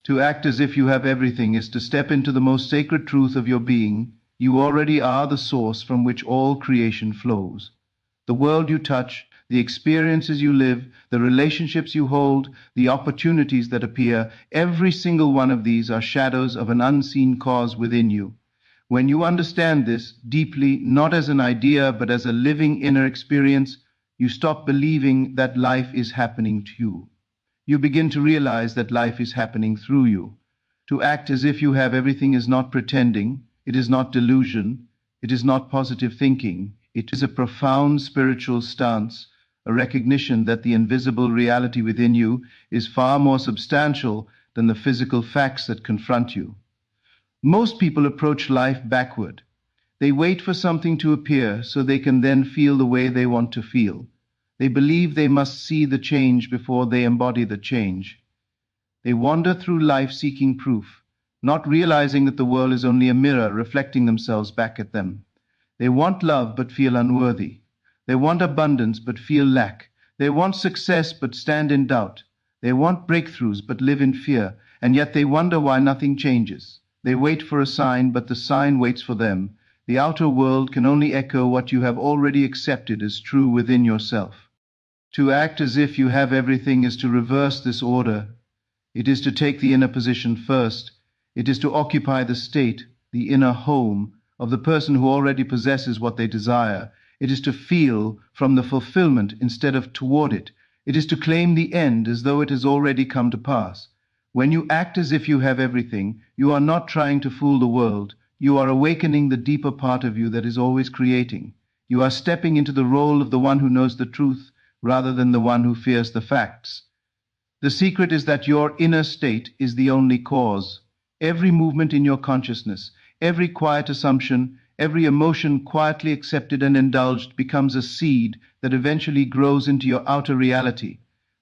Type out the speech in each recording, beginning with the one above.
To act as if you have everything is to step into the most sacred truth of your being. You already are the source from which all creation flows. The world you touch, the experiences you live, the relationships you hold, the opportunities that appear, every single one of these are shadows of an unseen cause within you. When you understand this deeply, not as an idea but as a living inner experience, you stop believing that life is happening to you. You begin to realize that life is happening through you. To act as if you have everything is not pretending, it is not delusion, it is not positive thinking, it is a profound spiritual stance, a recognition that the invisible reality within you is far more substantial than the physical facts that confront you. Most people approach life backward. They wait for something to appear so they can then feel the way they want to feel. They believe they must see the change before they embody the change. They wander through life seeking proof, not realizing that the world is only a mirror reflecting themselves back at them. They want love but feel unworthy. They want abundance but feel lack. They want success but stand in doubt. They want breakthroughs but live in fear, and yet they wonder why nothing changes. They wait for a sign, but the sign waits for them. The outer world can only echo what you have already accepted as true within yourself. To act as if you have everything is to reverse this order. It is to take the inner position first. It is to occupy the state, the inner home, of the person who already possesses what they desire. It is to feel from the fulfillment instead of toward it. It is to claim the end as though it has already come to pass. When you act as if you have everything, you are not trying to fool the world. You are awakening the deeper part of you that is always creating. You are stepping into the role of the one who knows the truth rather than the one who fears the facts. The secret is that your inner state is the only cause. Every movement in your consciousness, every quiet assumption, every emotion quietly accepted and indulged becomes a seed that eventually grows into your outer reality.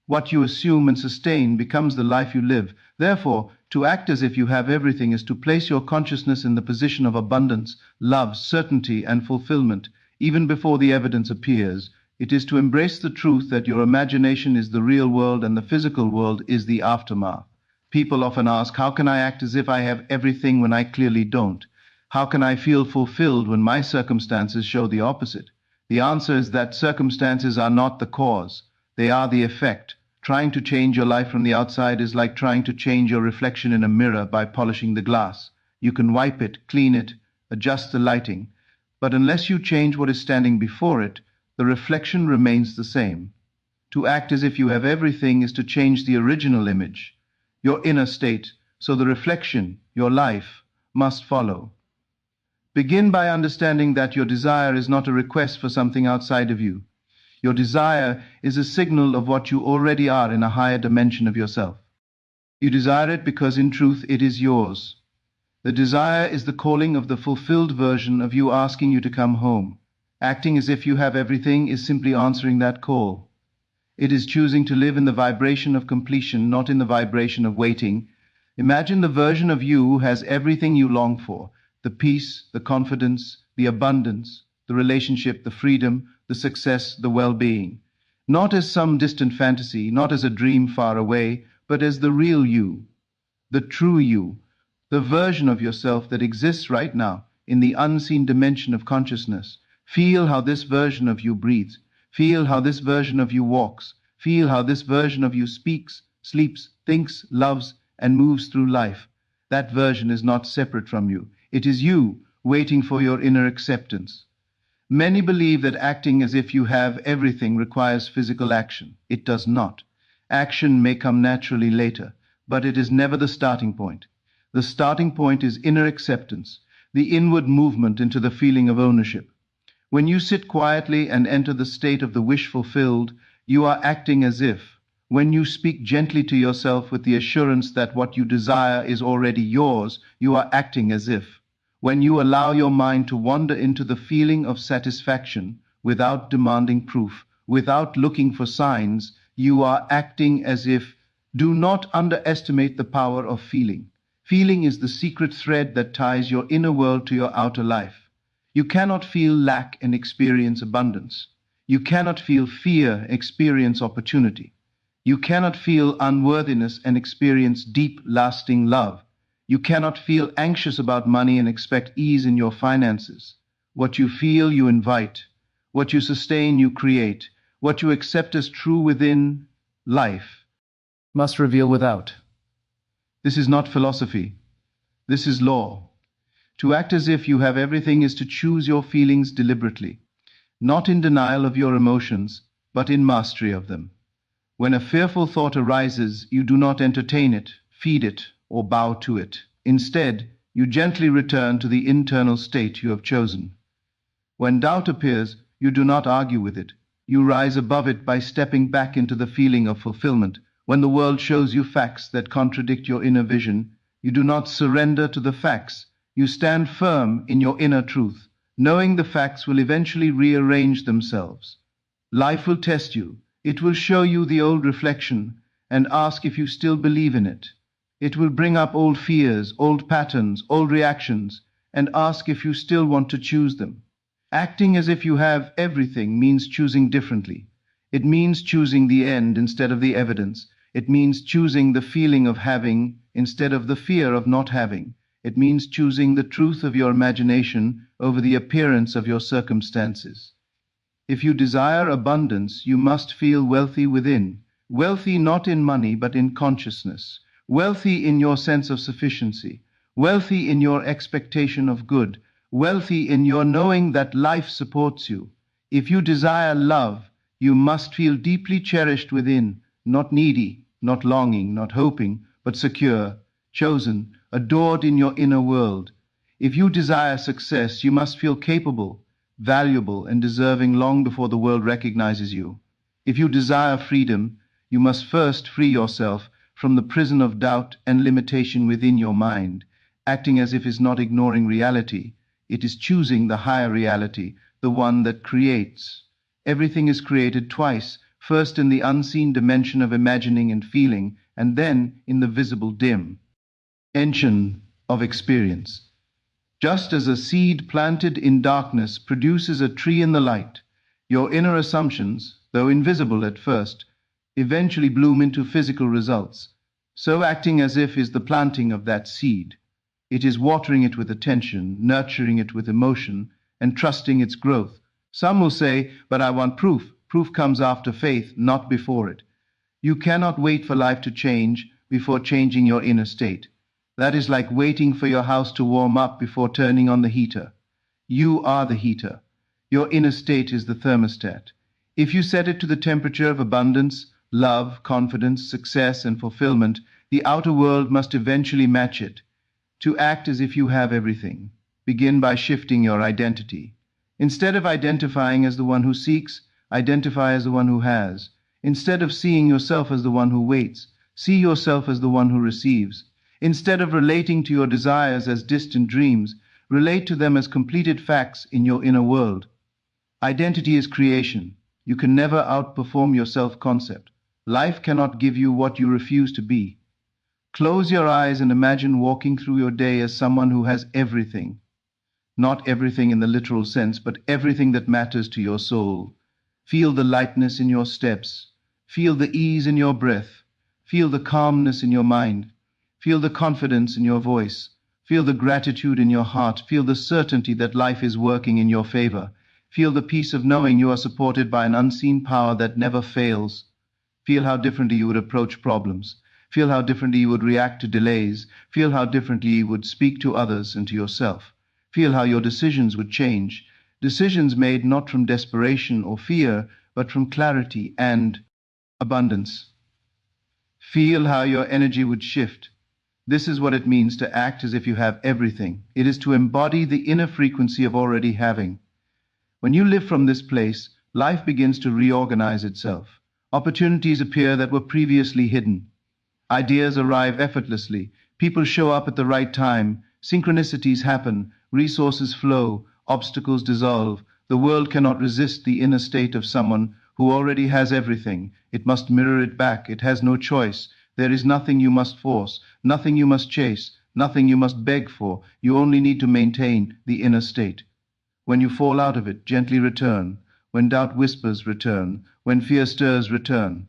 What you assume and sustain becomes the life you live. Therefore, to act as if you have everything is to place your consciousness in the position of abundance, love, certainty, and fulfillment, even before the evidence appears. It is to embrace the truth that your imagination is the real world and the physical world is the aftermath. People often ask, how can I act as if I have everything when I clearly don't? How can I feel fulfilled when my circumstances show the opposite? The answer is that circumstances are not the cause. They are the effect. Trying to change your life from the outside is like trying to change your reflection in a mirror by polishing the glass. You can wipe it, clean it, adjust the lighting, but unless you change what is standing before it, the reflection remains the same. To act as if you have everything is to change the original image, your inner state, so the reflection, your life, must follow. Begin by understanding that your desire is not a request for something outside of you. Your desire is a signal of what you already are in a higher dimension of yourself. You desire it because in truth it is yours. The desire is the calling of the fulfilled version of you asking you to come home. Acting as if you have everything is simply answering that call. It is choosing to live in the vibration of completion, not in the vibration of waiting. Imagine the version of you who has everything you long for, the peace, the confidence, the abundance, the relationship, the freedom, the success, the well-being. Not as some distant fantasy, not as a dream far away, but as the real you, the true you, the version of yourself that exists right now in the unseen dimension of consciousness. Feel how this version of you breathes. Feel how this version of you walks. Feel how this version of you speaks, sleeps, thinks, loves, and moves through life. That version is not separate from you. It is you waiting for your inner acceptance. Many believe that acting as if you have everything requires physical action. It does not. Action may come naturally later, but it is never the starting point. The starting point is inner acceptance, the inward movement into the feeling of ownership. When you sit quietly and enter the state of the wish fulfilled, you are acting as if. When you speak gently to yourself with the assurance that what you desire is already yours, you are acting as if. When you allow your mind to wander into the feeling of satisfaction without demanding proof, without looking for signs, you are acting as if. Do not underestimate the power of feeling. Feeling is the secret thread that ties your inner world to your outer life. You cannot feel lack and experience abundance. You cannot feel fear, experience opportunity. You cannot feel unworthiness and experience deep, lasting love. You cannot feel anxious about money and expect ease in your finances. What you feel, you invite. What you sustain, you create. What you accept as true within, life must reveal without. This is not philosophy. This is law. To act as if you have everything is to choose your feelings deliberately, not in denial of your emotions, but in mastery of them. When a fearful thought arises, you do not entertain it, feed it, or bow to it. Instead, you gently return to the internal state you have chosen. When doubt appears, you do not argue with it. You rise above it by stepping back into the feeling of fulfillment. When the world shows you facts that contradict your inner vision, you do not surrender to the facts. You stand firm in your inner truth, knowing the facts will eventually rearrange themselves. Life will test you. It will show you the old reflection and ask if you still believe in it. It will bring up old fears, old patterns, old reactions, and ask if you still want to choose them. Acting as if you have everything means choosing differently. It means choosing the end instead of the evidence. It means choosing the feeling of having instead of the fear of not having. It means choosing the truth of your imagination over the appearance of your circumstances. If you desire abundance, you must feel wealthy within. Wealthy not in money, but in consciousness. Wealthy in your sense of sufficiency. Wealthy in your expectation of good. Wealthy in your knowing that life supports you. If you desire love, you must feel deeply cherished within, not needy, not longing, not hoping, but secure, chosen, adored in your inner world. If you desire success, you must feel capable, valuable, and deserving long before the world recognizes you. If you desire freedom, you must first free yourself from the prison of doubt and limitation within your mind. Acting as if is not ignoring reality. It is choosing the higher reality, the one that creates. Everything is created twice, first in the unseen dimension of imagining and feeling, and then in the visible dim engine of experience. Just as a seed planted in darkness produces a tree in the light, your inner assumptions, though invisible at first, eventually bloom into physical results. So acting as if is the planting of that seed. It is watering it with attention, nurturing it with emotion, and trusting its growth. Some will say, but I want proof. Proof comes after faith, not before it. You cannot wait for life to change before changing your inner state. That is like waiting for your house to warm up before turning on the heater. You are the heater. Your inner state is the thermostat. If you set it to the temperature of abundance, love, confidence, success, and fulfillment, the outer world must eventually match it. To act as if you have everything, begin by shifting your identity. Instead of identifying as the one who seeks, identify as the one who has. Instead of seeing yourself as the one who waits, see yourself as the one who receives. Instead of relating to your desires as distant dreams, relate to them as completed facts in your inner world. Identity is creation. You can never outperform your self-concept. Life cannot give you what you refuse to be. Close your eyes and imagine walking through your day as someone who has everything. Not everything in the literal sense, but everything that matters to your soul. Feel the lightness in your steps. Feel the ease in your breath. Feel the calmness in your mind. Feel the confidence in your voice. Feel the gratitude in your heart. Feel the certainty that life is working in your favor. Feel the peace of knowing you are supported by an unseen power that never fails. Feel how differently you would approach problems. Feel how differently you would react to delays. Feel how differently you would speak to others and to yourself. Feel how your decisions would change. Decisions made not from desperation or fear, but from clarity and abundance. Feel how your energy would shift. This is what it means to act as if you have everything. It is to embody the inner frequency of already having. When you live from this place, life begins to reorganize itself. Opportunities appear that were previously hidden. Ideas arrive effortlessly. People show up at the right time. Synchronicities happen. Resources flow. Obstacles dissolve. The world cannot resist the inner state of someone who already has everything. It must mirror it back. It has no choice. There is nothing you must force, nothing you must chase, nothing you must beg for. You only need to maintain the inner state. When you fall out of it, gently return. When doubt whispers, return. When fear stirs, return.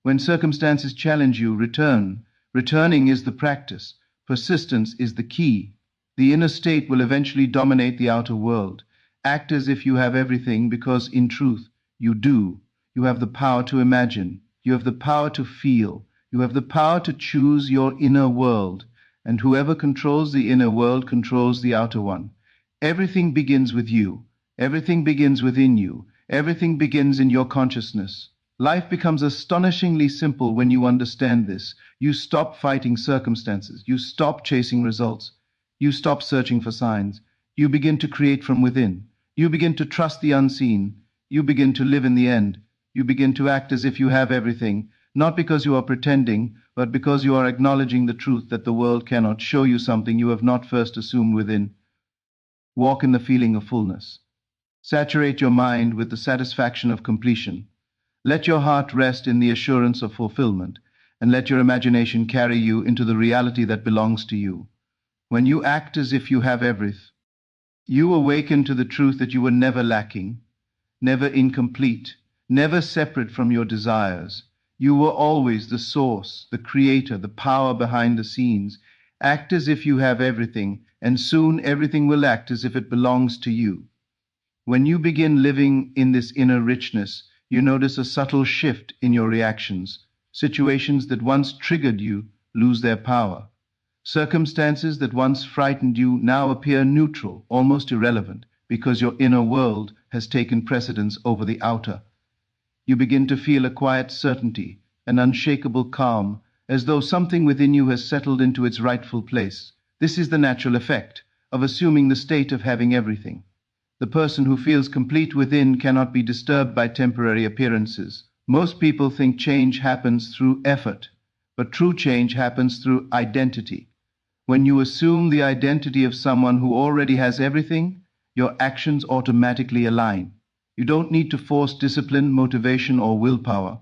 When circumstances challenge you, return. Returning is the practice. Persistence is the key. The inner state will eventually dominate the outer world. Act as if you have everything because, in truth, you do. You have the power to imagine. You have the power to feel. You have the power to choose your inner world. And whoever controls the inner world controls the outer one. Everything begins with you. Everything begins within you. Everything begins in your consciousness. Life becomes astonishingly simple when you understand this. You stop fighting circumstances. You stop chasing results. You stop searching for signs. You begin to create from within. You begin to trust the unseen. You begin to live in the end. You begin to act as if you have everything, not because you are pretending, but because you are acknowledging the truth that the world cannot show you something you have not first assumed within. Walk in the feeling of fullness. Saturate your mind with the satisfaction of completion. Let your heart rest in the assurance of fulfillment, and let your imagination carry you into the reality that belongs to you. When you act as if you have everything, you awaken to the truth that you were never lacking, never incomplete, never separate from your desires. You were always the source, the creator, the power behind the scenes. Act as if you have everything, and soon everything will act as if it belongs to you. When you begin living in this inner richness, you notice a subtle shift in your reactions. Situations that once triggered you lose their power. Circumstances that once frightened you now appear neutral, almost irrelevant, because your inner world has taken precedence over the outer. You begin to feel a quiet certainty, an unshakable calm, as though something within you has settled into its rightful place. This is the natural effect of assuming the state of having everything. The person who feels complete within cannot be disturbed by temporary appearances. Most people think change happens through effort, but true change happens through identity. When you assume the identity of someone who already has everything, your actions automatically align. You don't need to force discipline, motivation, or willpower.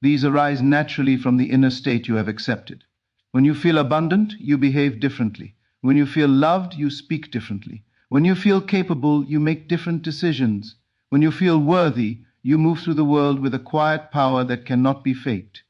These arise naturally from the inner state you have accepted. When you feel abundant, you behave differently. When you feel loved, you speak differently. When you feel capable, you make different decisions. When you feel worthy, you move through the world with a quiet power that cannot be faked.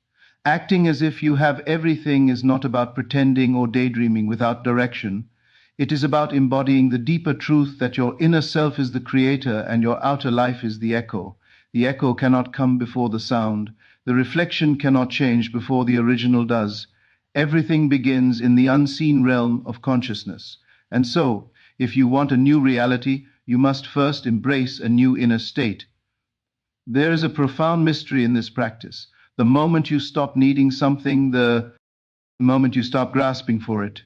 Acting as if you have everything is not about pretending or daydreaming without direction. It is about embodying the deeper truth that your inner self is the creator and your outer life is the echo. The echo cannot come before the sound. The reflection cannot change before the original does. Everything begins in the unseen realm of consciousness. And so, if you want a new reality, you must first embrace a new inner state. There is a profound mystery in this practice. The moment you stop needing something, the moment you stop grasping for it,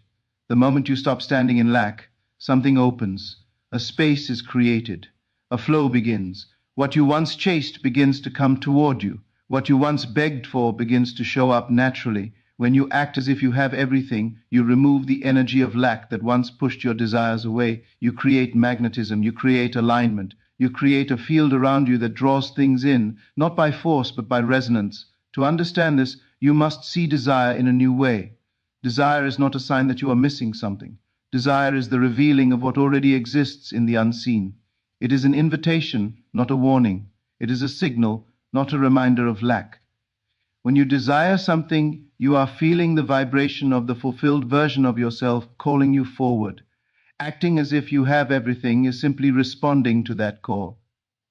the moment you stop standing in lack, something opens. A space is created. A flow begins. What you once chased begins to come toward you. What you once begged for begins to show up naturally. When you act as if you have everything, you remove the energy of lack that once pushed your desires away. You create magnetism. You create alignment. You create a field around you that draws things in, not by force, but by resonance. To understand this, you must see desire in a new way. Desire is not a sign that you are missing something. Desire is the revealing of what already exists in the unseen. It is an invitation, not a warning. It is a signal, not a reminder of lack. When you desire something, you are feeling the vibration of the fulfilled version of yourself calling you forward. Acting as if you have everything is simply responding to that call.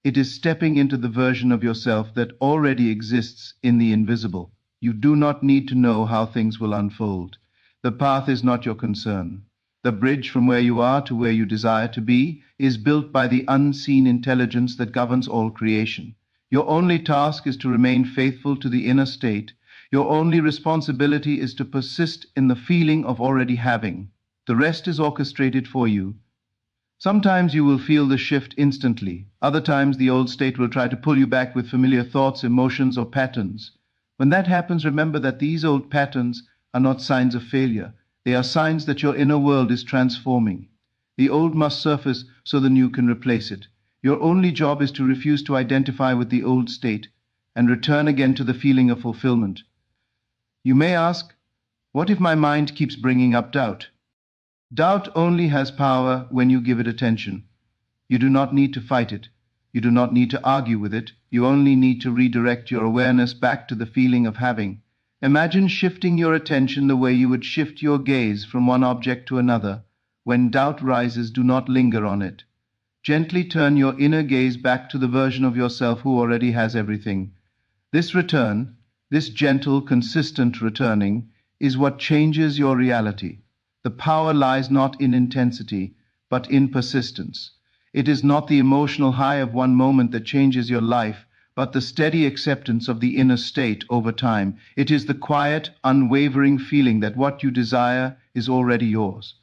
It is stepping into the version of yourself that already exists in the invisible. You do not need to know how things will unfold. The path is not your concern. The bridge from where you are to where you desire to be is built by the unseen intelligence that governs all creation. Your only task is to remain faithful to the inner state. Your only responsibility is to persist in the feeling of already having. The rest is orchestrated for you. Sometimes you will feel the shift instantly. Other times the old state will try to pull you back with familiar thoughts, emotions, or patterns. When that happens, remember that these old patterns are not signs of failure. They are signs that your inner world is transforming. The old must surface so the new can replace it. Your only job is to refuse to identify with the old state and return again to the feeling of fulfillment. You may ask, what if my mind keeps bringing up doubt? Doubt only has power when you give it attention. You do not need to fight it. You do not need to argue with it. You only need to redirect your awareness back to the feeling of having. Imagine shifting your attention the way you would shift your gaze from one object to another. When doubt rises, do not linger on it. Gently turn your inner gaze back to the version of yourself who already has everything. This return, this gentle, consistent returning, is what changes your reality. The power lies not in intensity, but in persistence. It is not the emotional high of one moment that changes your life, but the steady acceptance of the inner state over time. It is the quiet, unwavering feeling that what you desire is already yours.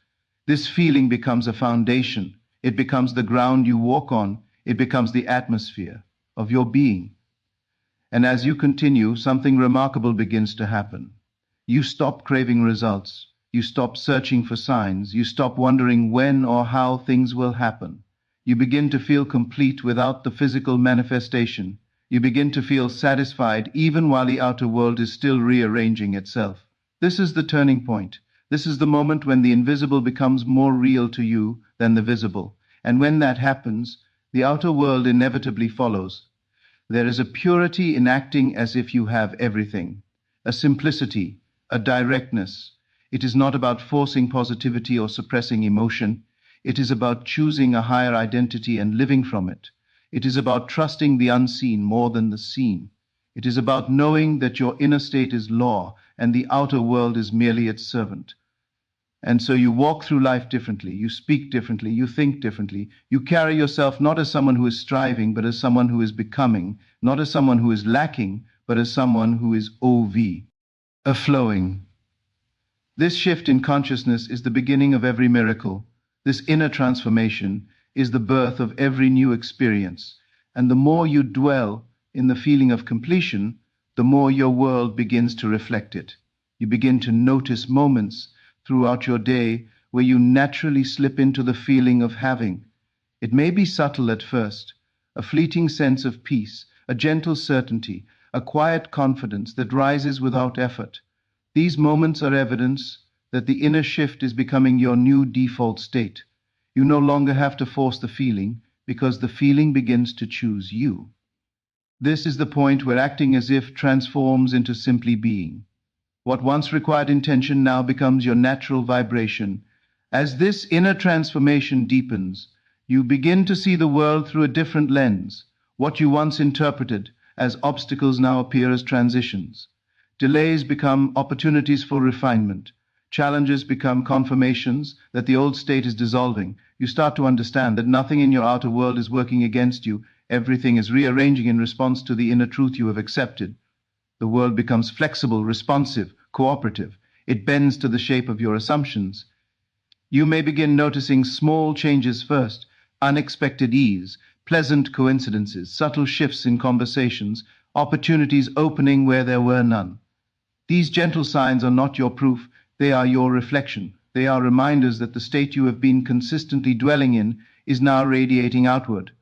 This feeling becomes a foundation. It becomes the ground you walk on. It becomes the atmosphere of your being. And as you continue, something remarkable begins to happen. You stop craving results. You stop searching for signs. You stop wondering when or how things will happen. You begin to feel complete without the physical manifestation. You begin to feel satisfied even while the outer world is still rearranging itself. This is the turning point. This is the moment when the invisible becomes more real to you than the visible. And when that happens, the outer world inevitably follows. There is a purity in acting as if you have everything, a simplicity, a directness. It is not about forcing positivity or suppressing emotion. It is about choosing a higher identity and living from it. It is about trusting the unseen more than the seen. It is about knowing that your inner state is law and the outer world is merely its servant. And so you walk through life differently, you speak differently, you think differently. You carry yourself not as someone who is striving, but as someone who is becoming, not as someone who is lacking, but as someone who is OV, a flowing. This shift in consciousness is the beginning of every miracle. This inner transformation is the birth of every new experience. And the more you dwell in the feeling of completion, the more your world begins to reflect it. You begin to notice moments throughout your day where you naturally slip into the feeling of having. It may be subtle at first, a fleeting sense of peace, a gentle certainty, a quiet confidence that rises without effort. These moments are evidence that the inner shift is becoming your new default state. You no longer have to force the feeling because the feeling begins to choose you. This is the point where acting as if transforms into simply being. What once required intention now becomes your natural vibration. As this inner transformation deepens, you begin to see the world through a different lens. What you once interpreted as obstacles now appear as transitions. Delays become opportunities for refinement. Challenges become confirmations that the old state is dissolving. You start to understand that nothing in your outer world is working against you. Everything is rearranging in response to the inner truth you have accepted. The world becomes flexible, responsive, cooperative. It bends to the shape of your assumptions. You may begin noticing small changes first, unexpected ease, pleasant coincidences, subtle shifts in conversations, opportunities opening where there were none. These gentle signs are not your proof. They are your reflection. They are reminders that the state you have been consistently dwelling in is now radiating outward.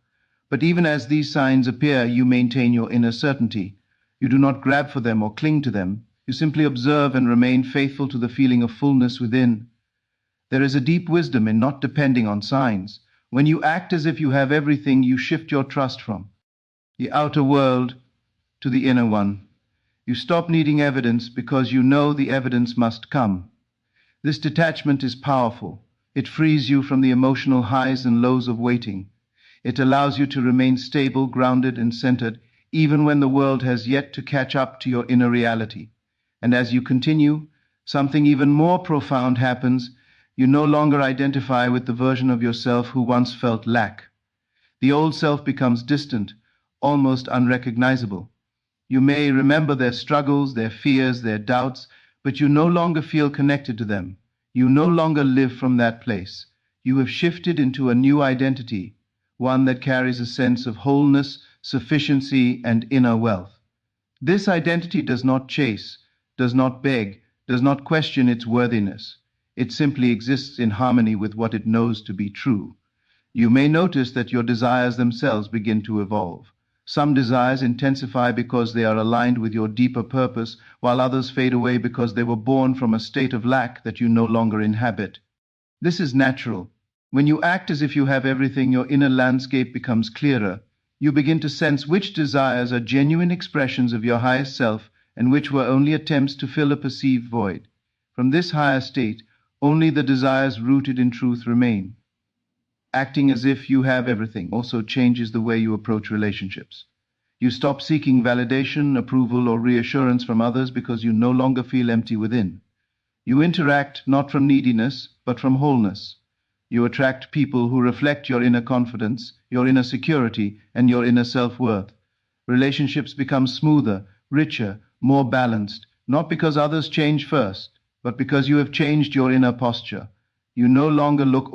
But even as these signs appear, you maintain your inner certainty. You do not grab for them or cling to them. You simply observe and remain faithful to the feeling of fullness within. There is a deep wisdom in not depending on signs. When you act as if you have everything, you shift your trust from the outer world to the inner one. You stop needing evidence because you know the evidence must come. This detachment is powerful. It frees you from the emotional highs and lows of waiting. It allows you to remain stable, grounded, and centered, even when the world has yet to catch up to your inner reality. And as you continue, something even more profound happens. You no longer identify with the version of yourself who once felt lack. The old self becomes distant, almost unrecognizable. You may remember their struggles, their fears, their doubts, but you no longer feel connected to them. You no longer live from that place. You have shifted into a new identity, one that carries a sense of wholeness, sufficiency, and inner wealth. This identity does not chase, does not beg, does not question its worthiness. It simply exists in harmony with what it knows to be true. You may notice that your desires themselves begin to evolve. Some desires intensify because they are aligned with your deeper purpose, while others fade away because they were born from a state of lack that you no longer inhabit. This is natural. When you act as if you have everything, your inner landscape becomes clearer. You begin to sense which desires are genuine expressions of your highest self and which were only attempts to fill a perceived void. From this higher state, only the desires rooted in truth remain. Acting as if you have everything also changes the way you approach relationships. You stop seeking validation, approval, or reassurance from others because you no longer feel empty within. You interact not from neediness, but from wholeness. You attract people who reflect your inner confidence, your inner security, and your inner self-worth. Relationships become smoother, richer, more balanced, not because others change first, but because you have changed your inner posture. You no longer look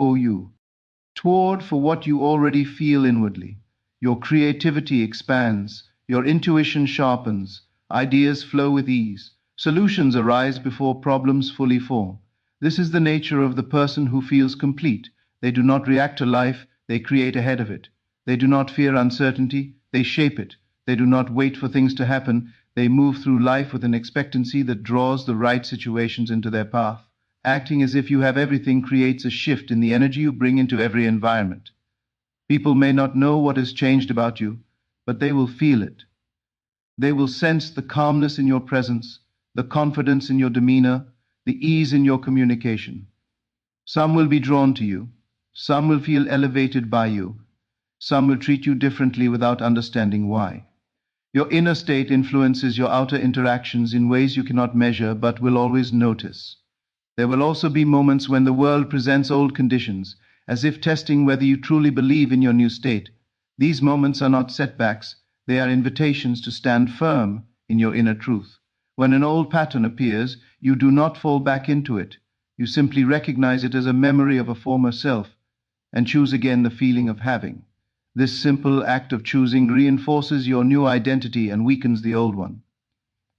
toward for what you already feel inwardly. Your creativity expands, your intuition sharpens, ideas flow with ease, solutions arise before problems fully form. This is the nature of the person who feels complete. They do not react to life, they create ahead of it. They do not fear uncertainty, they shape it. They do not wait for things to happen, they move through life with an expectancy that draws the right situations into their path. Acting as if you have everything creates a shift in the energy you bring into every environment. People may not know what has changed about you, but they will feel it. They will sense the calmness in your presence, the confidence in your demeanor, the ease in your communication. Some will be drawn to you. Some will feel elevated by you. Some will treat you differently without understanding why. Your inner state influences your outer interactions in ways you cannot measure but will always notice. There will also be moments when the world presents old conditions, as if testing whether you truly believe in your new state. These moments are not setbacks, they are invitations to stand firm in your inner truth. When an old pattern appears, you do not fall back into it. You simply recognize it as a memory of a former self and choose again the feeling of having. This simple act of choosing reinforces your new identity and weakens the old one.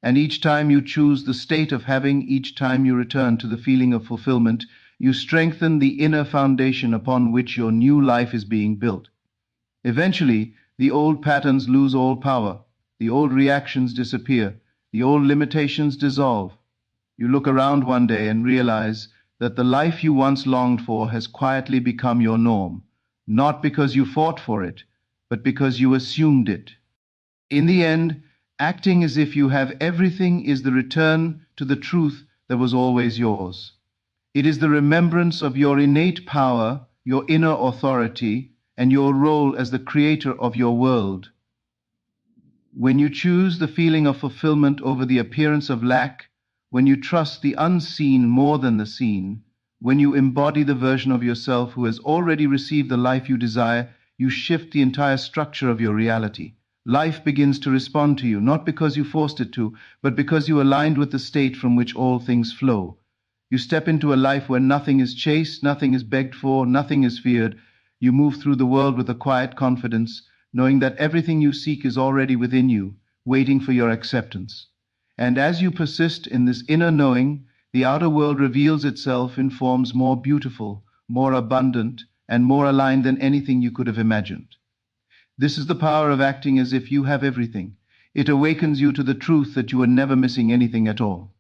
And each time you choose the state of having, each time you return to the feeling of fulfillment, you strengthen the inner foundation upon which your new life is being built. Eventually, the old patterns lose all power, the old reactions disappear, the old limitations dissolve. You look around one day and realize that the life you once longed for has quietly become your norm, not because you fought for it, but because you assumed it. In the end, acting as if you have everything is the return to the truth that was always yours. It is the remembrance of your innate power, your inner authority, and your role as the creator of your world. When you choose the feeling of fulfillment over the appearance of lack, when you trust the unseen more than the seen, when you embody the version of yourself who has already received the life you desire, you shift the entire structure of your reality. Life begins to respond to you, not because you forced it to, but because you aligned with the state from which all things flow. You step into a life where nothing is chased, nothing is begged for, nothing is feared. You move through the world with a quiet confidence, knowing that everything you seek is already within you, waiting for your acceptance. And as you persist in this inner knowing, the outer world reveals itself in forms more beautiful, more abundant, and more aligned than anything you could have imagined. This is the power of acting as if you have everything. It awakens you to the truth that you are never missing anything at all.